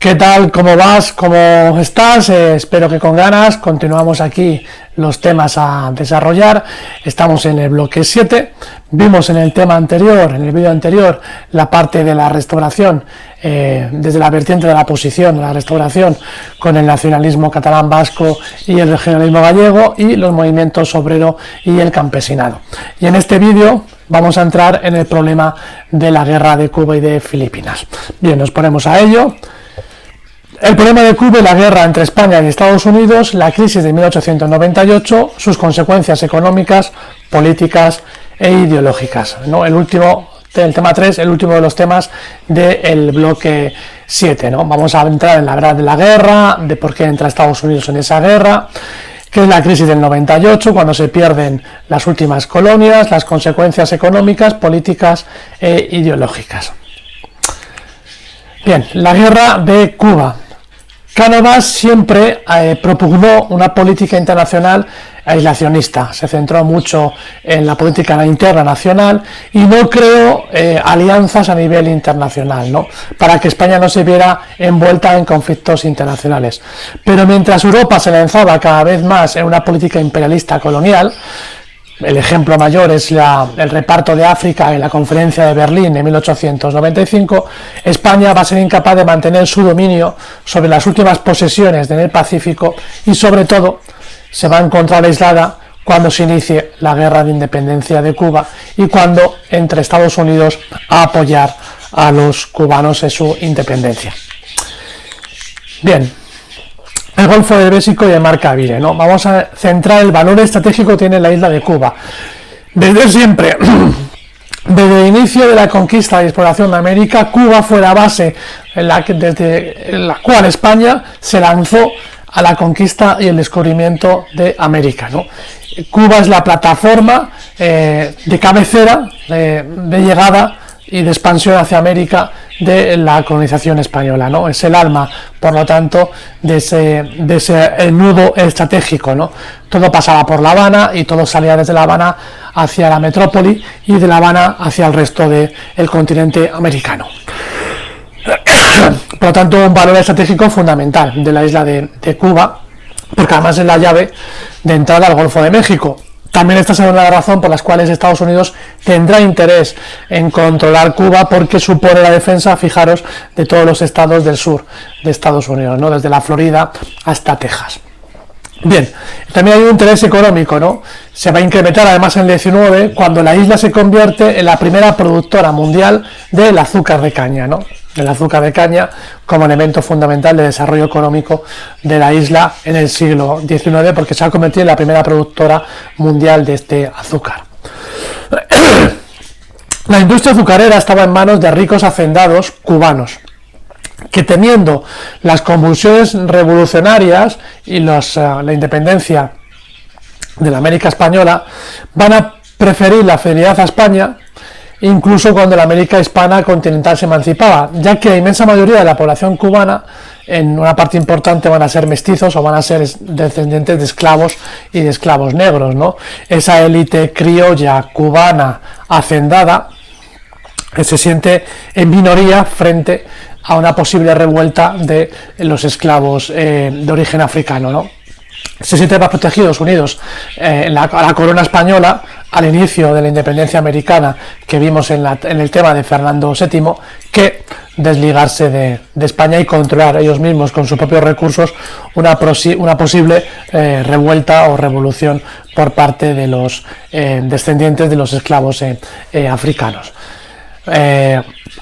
¿Qué tal? ¿Cómo vas? ¿Cómo estás? Espero que con ganas. Continuamos aquí los temas a desarrollar. Estamos en el bloque 7. Vimos en el tema anterior, en el vídeo anterior, la parte de la restauración, desde la vertiente de la posición de la restauración con el nacionalismo catalán vasco y el regionalismo gallego y los movimientos obrero y el campesinado. Y en este vídeo vamos a entrar en el problema de la guerra de Cuba y de Filipinas. Bien, nos ponemos a ello. El problema de Cuba y la guerra entre España y Estados Unidos, la crisis de 1898, sus consecuencias económicas, políticas e ideológicas, ¿no? El tema 3, el último de los temas del bloque 7, ¿no? Vamos a entrar en la verdad de la guerra, de por qué entra Estados Unidos en esa guerra, qué es la crisis del 98, cuando se pierden las últimas colonias, las consecuencias económicas, políticas e ideológicas. Bien, la guerra de Cuba. Cánovas siempre propugnó una política internacional aislacionista, se centró mucho en la política interna nacional y no creó alianzas a nivel internacional, ¿no? Para que España no se viera envuelta en conflictos internacionales. Pero mientras Europa se lanzaba cada vez más en una política imperialista colonial, el ejemplo mayor es el reparto de África en la conferencia de Berlín en 1895, España va a ser incapaz de mantener su dominio sobre las últimas posesiones en el Pacífico y sobre todo se va a encontrar aislada cuando se inicie la guerra de independencia de Cuba y cuando entre Estados Unidos a apoyar a los cubanos en su independencia. Bien. El Golfo de México y el Mar Caribe, ¿no? Vamos a centrar el valor estratégico que tiene la isla de Cuba. Desde siempre, desde el inicio de la conquista y exploración de América, Cuba fue la base desde la cual España se lanzó a la conquista y el descubrimiento de América, ¿no? Cuba es la plataforma de cabecera, de llegada y de expansión hacia América de la colonización española, ¿no? Es el alma, por lo tanto, de ese el nudo estratégico, ¿no? Todo pasaba por La Habana y todo salía desde La Habana hacia la metrópoli y de La Habana hacia el resto del continente americano. Por lo tanto, un valor estratégico fundamental de la isla de Cuba, porque además es la llave de entrada al Golfo de México. También esta es una de las razones por las cuales Estados Unidos tendrá interés en controlar Cuba, porque supone la defensa, fijaros, de todos los estados del sur de Estados Unidos, ¿no? Desde la Florida hasta Texas. Bien, también hay un interés económico, ¿no? Se va a incrementar además en el 19 cuando la isla se convierte en la primera productora mundial del azúcar de caña, ¿no? El azúcar de caña como elemento fundamental de desarrollo económico de la isla en el siglo XIX, porque se ha convertido en la primera productora mundial de este azúcar. La industria azucarera estaba en manos de ricos hacendados cubanos, que temiendo las convulsiones revolucionarias y la independencia de la América española, van a preferir la fidelidad a España incluso cuando la América hispana continental se emancipaba, ya que la inmensa mayoría de la población cubana, en una parte importante, van a ser mestizos o van a ser descendientes de esclavos y de esclavos negros, ¿no? Esa élite criolla cubana hacendada que se siente en minoría frente a una posible revuelta de los esclavos de origen africano, ¿no? Se sienten más protegidos, unidos a la corona española al inicio de la independencia americana que vimos en el tema de Fernando VII, que desligarse de España y controlar ellos mismos con sus propios recursos una posible revuelta o revolución por parte de los descendientes de los esclavos africanos.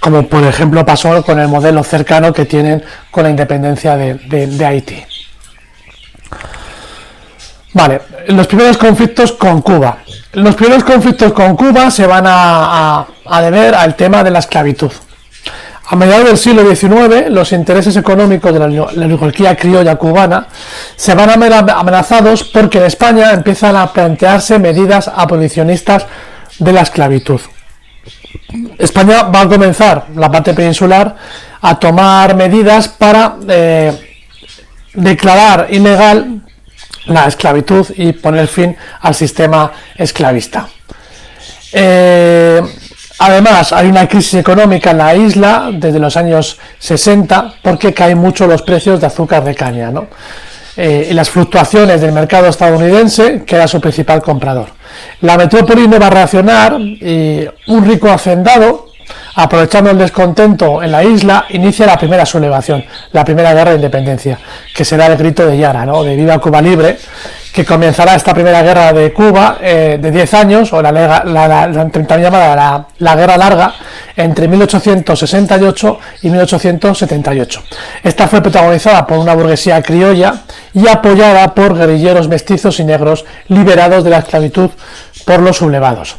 Como por ejemplo pasó con el modelo cercano que tienen con la independencia de Haití. Vale, los primeros conflictos con Cuba. Los primeros conflictos con Cuba se van a deber al tema de la esclavitud. A mediados del siglo XIX, los intereses económicos de la oligarquía criolla cubana se van a ver amenazados porque en España empiezan a plantearse medidas abolicionistas de la esclavitud. España va a comenzar, la parte peninsular, a tomar medidas para declarar ilegal la esclavitud y poner fin al sistema esclavista. Además, hay una crisis económica en la isla desde los años 60 porque caen mucho los precios de azúcar de caña, ¿no? Y las fluctuaciones del mercado estadounidense, que era su principal comprador. La metrópoli no va a reaccionar y un rico hacendado, aprovechando el descontento en la isla, inicia la primera sublevación, la primera guerra de independencia, que será el grito de Yara, ¿no? De Viva Cuba Libre, que comenzará esta primera guerra de Cuba de 10 años, o la llamada la Guerra Larga, entre 1868 y 1878. Esta fue protagonizada por una burguesía criolla y apoyada por guerrilleros mestizos y negros liberados de la esclavitud por los sublevados.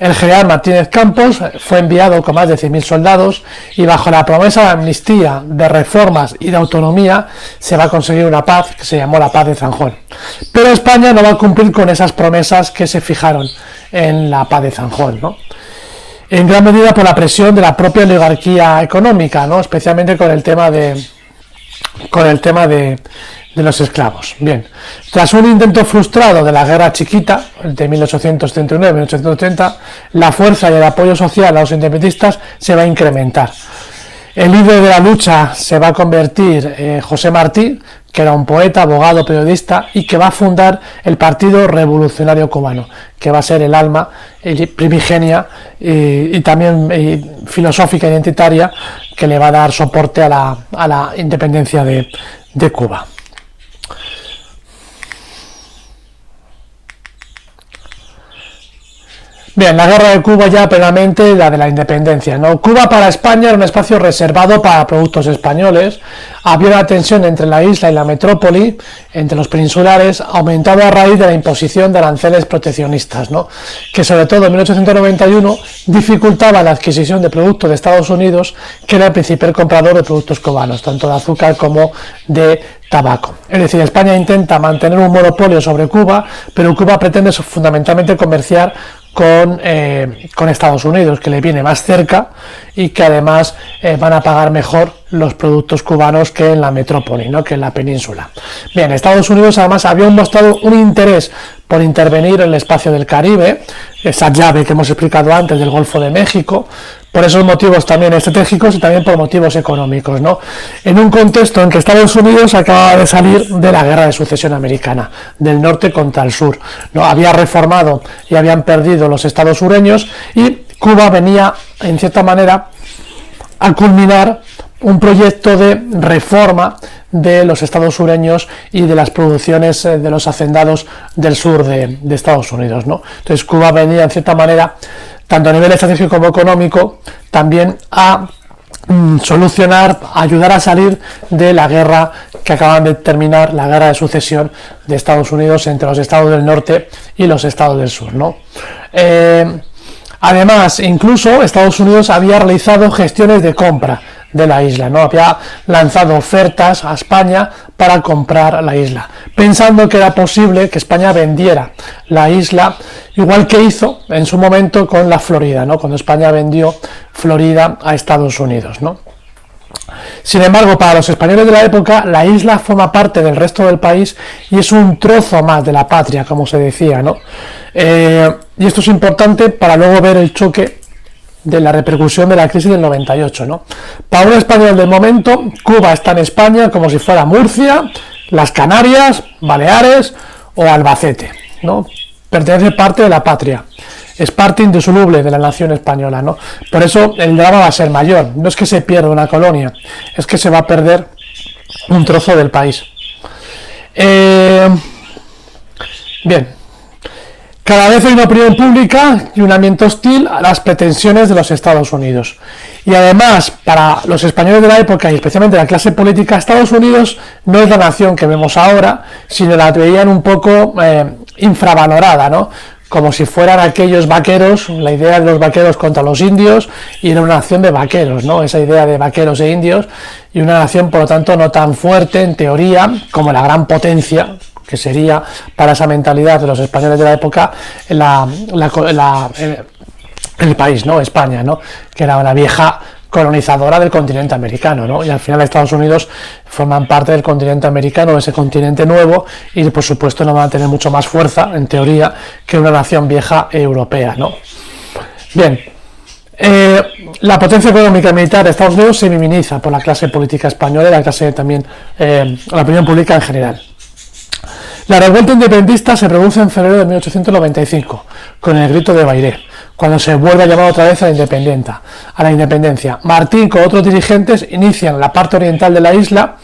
El general Martínez Campos fue enviado con más de 100.000 soldados y bajo la promesa de amnistía, de reformas y de autonomía se va a conseguir una paz que se llamó la Paz de Zanjón. Pero España no va a cumplir con esas promesas que se fijaron en la Paz de Zanjón, ¿no? En gran medida por la presión de la propia oligarquía económica, ¿no? Especialmente con el tema de los esclavos. Bien, tras un intento frustrado de la Guerra Chiquita de 1839-1830, la fuerza y el apoyo social a los independentistas se va a incrementar. El líder de la lucha se va a convertir José Martí, que era un poeta, abogado, periodista y que va a fundar el Partido Revolucionario Cubano, que va a ser el alma primigenia y también filosófica identitaria que le va a dar soporte a la independencia de Cuba. Bien, la guerra de Cuba ya plenamente la de la independencia, ¿no? Cuba para España era un espacio reservado para productos españoles. Había una tensión entre la isla y la metrópoli, entre los peninsulares, aumentado a raíz de la imposición de aranceles proteccionistas, ¿no? Que sobre todo en 1891 dificultaba la adquisición de productos de Estados Unidos, que era el principal comprador de productos cubanos, tanto de azúcar como de tabaco. Es decir, España intenta mantener un monopolio sobre Cuba, pero Cuba pretende fundamentalmente comerciar con Estados Unidos, que le viene más cerca y que además van a pagar mejor los productos cubanos que en la metrópoli, ¿no? Que en la península. Bien, Estados Unidos además había mostrado un interés por intervenir en el espacio del Caribe, esa llave que hemos explicado antes del Golfo de México, por esos motivos también estratégicos y también por motivos económicos, ¿no? En un contexto en que Estados Unidos acababa de salir de la Guerra de Sucesión Americana, del norte contra el sur, ¿no? Había reformado y habían perdido los estados sureños y Cuba venía, en cierta manera, a culminar un proyecto de reforma de los estados sureños y de las producciones de los hacendados del sur de Estados Unidos, ¿no? Entonces Cuba venía, en cierta manera, tanto a nivel estratégico como económico, también a solucionar, a ayudar a salir de la guerra que acaban de terminar, la guerra de sucesión de Estados Unidos entre los estados del norte y los estados del sur, ¿no? Además, incluso Estados Unidos había realizado gestiones de compra de la isla, ¿no? Había lanzado ofertas a España para comprar la isla, pensando que era posible que España vendiera la isla, igual que hizo en su momento con la Florida, ¿no? Cuando España vendió Florida a Estados Unidos, ¿no? Sin embargo, para los españoles de la época, la isla forma parte del resto del país y es un trozo más de la patria, como se decía, ¿no? Y esto es importante para luego ver el choque de la repercusión de la crisis del 98, ¿no? Para un español del momento, Cuba está en España como si fuera Murcia, las Canarias, Baleares o Albacete, ¿no? Pertenece parte de la patria. Es parte indisoluble de la nación española, ¿no? Por eso el drama va a ser mayor. No es que se pierda una colonia, es que se va a perder un trozo del país. Bien. Cada vez hay una opinión pública y un ambiente hostil a las pretensiones de los Estados Unidos. Y además, para los españoles de la época y especialmente la clase política, Estados Unidos no es la nación que vemos ahora, sino la veían un poco infravalorada, ¿no? Como si fueran aquellos vaqueros, la idea de los vaqueros contra los indios, y era una nación de vaqueros, ¿no? Esa idea de vaqueros e indios, y una nación, por lo tanto, no tan fuerte en teoría como la gran potencia que sería para esa mentalidad de los españoles de la época el país, ¿no? España, ¿no? Que era una vieja colonizadora del continente americano, ¿no? Y al final Estados Unidos forman parte del continente americano, ese continente nuevo, y por supuesto no van a tener mucho más fuerza, en teoría, que una nación vieja europea, ¿no? Bien, La potencia económica y militar de Estados Unidos se minimiza por la clase política española y la clase también, la opinión pública en general. La revuelta independentista se produce en febrero de 1895, con el grito de Bairé, cuando se vuelve a llamar otra vez a la independencia. Martín, con otros dirigentes, inician en la parte oriental de la isla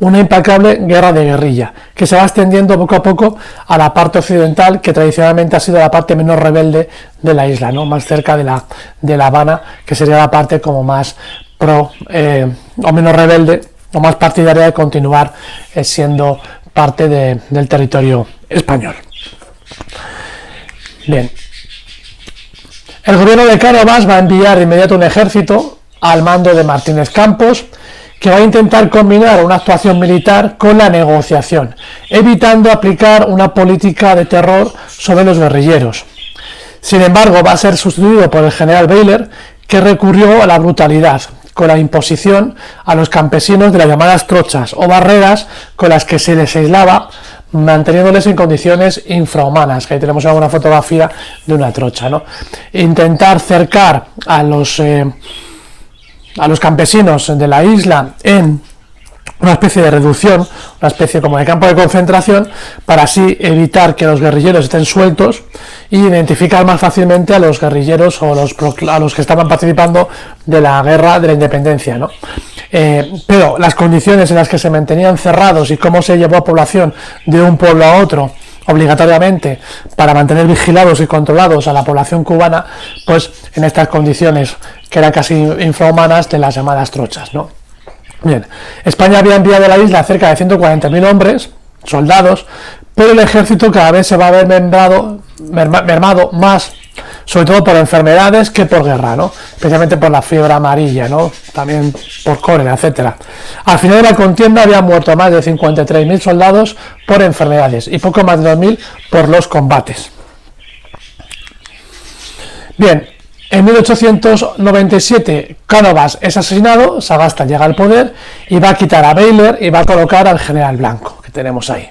una implacable guerra de guerrilla, que se va extendiendo poco a poco a la parte occidental, que tradicionalmente ha sido la parte menos rebelde de la isla, ¿no? Más cerca de la Habana, que sería la parte como más o menos rebelde, o más partidaria de continuar siendo parte del territorio español. Bien. El gobierno de Cánovas va a enviar de inmediato un ejército al mando de Martínez Campos, que va a intentar combinar una actuación militar con la negociación, evitando aplicar una política de terror sobre los guerrilleros. Sin embargo, va a ser sustituido por el general Baylor, que recurrió a la brutalidad, con la imposición a los campesinos de las llamadas trochas o barreras con las que se les aislaba, manteniéndoles en condiciones infrahumanas, que ahí tenemos alguna fotografía de una trocha, ¿no? Intentar cercar a los campesinos de la isla en una especie de reducción, una especie como de campo de concentración, para así evitar que los guerrilleros estén sueltos e identificar más fácilmente a los guerrilleros o a los que estaban participando de la guerra de la independencia, ¿no? Pero las condiciones en las que se mantenían cerrados y cómo se llevó a población de un pueblo a otro obligatoriamente para mantener vigilados y controlados a la población cubana, pues en estas condiciones que eran casi infrahumanas de las llamadas trochas, ¿no? Bien, España había enviado a la isla cerca de 140.000 hombres, soldados, pero el ejército cada vez se va a ver mermado más, sobre todo por enfermedades que por guerra, ¿no? Especialmente por la fiebre amarilla, ¿no? También por cólera, etcétera. Al final de la contienda habían muerto más de 53.000 soldados por enfermedades y poco más de 2.000 por los combates. Bien, en 1897 Cánovas es asesinado, Sagasta llega al poder y va a quitar a Baylor y va a colocar al general Blanco, que tenemos ahí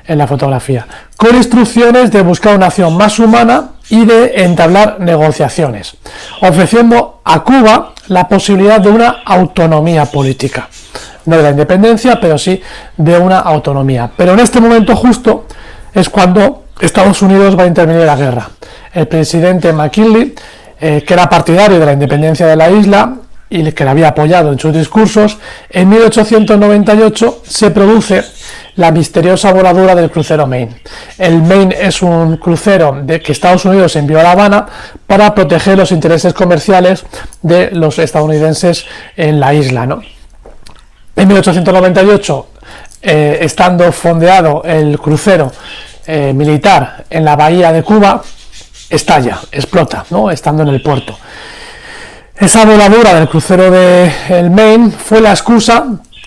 en la fotografía, con instrucciones de buscar una acción más humana y de entablar negociaciones, ofreciendo a Cuba la posibilidad de una autonomía política, no de la independencia, pero sí de una autonomía. Pero en este momento justo es cuando Estados Unidos va a intervenir en la guerra. El presidente McKinley, que era partidario de la independencia de la isla y que la había apoyado en sus discursos, en 1898 se produce la misteriosa voladura del crucero Maine. El Maine es un crucero que Estados Unidos envió a La Habana para proteger los intereses comerciales de los estadounidenses en la isla, ¿no? En 1898, estando fondeado el crucero militar en la bahía de Cuba, estalla, explota, ¿no? Estando en el puerto. Esa voladura del crucero del Maine fue la excusa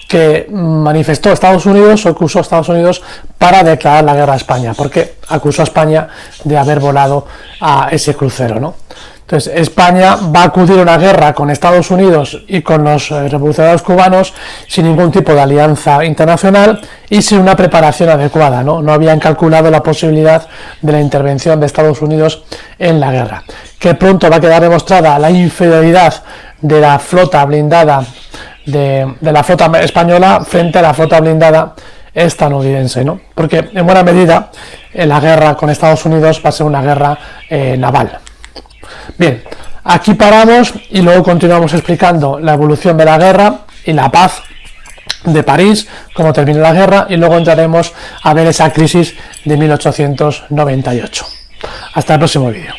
que manifestó Estados Unidos o acusó a Estados Unidos para declarar la guerra a España, porque acusó a España de haber volado a ese crucero, ¿no? Entonces España va a acudir a una guerra con Estados Unidos y con los revolucionarios cubanos sin ningún tipo de alianza internacional y sin una preparación adecuada, ¿no? No habían calculado la posibilidad de la intervención de Estados Unidos en la guerra. Que pronto va a quedar demostrada la infidelidad de la flota blindada de la flota española frente a la flota blindada estadounidense, ¿no? Porque en buena medida la guerra con Estados Unidos va a ser una guerra naval. Bien, aquí paramos y luego continuamos explicando la evolución de la guerra y la paz de París, cómo terminó la guerra, y luego entraremos a ver esa crisis de 1898. Hasta el próximo vídeo.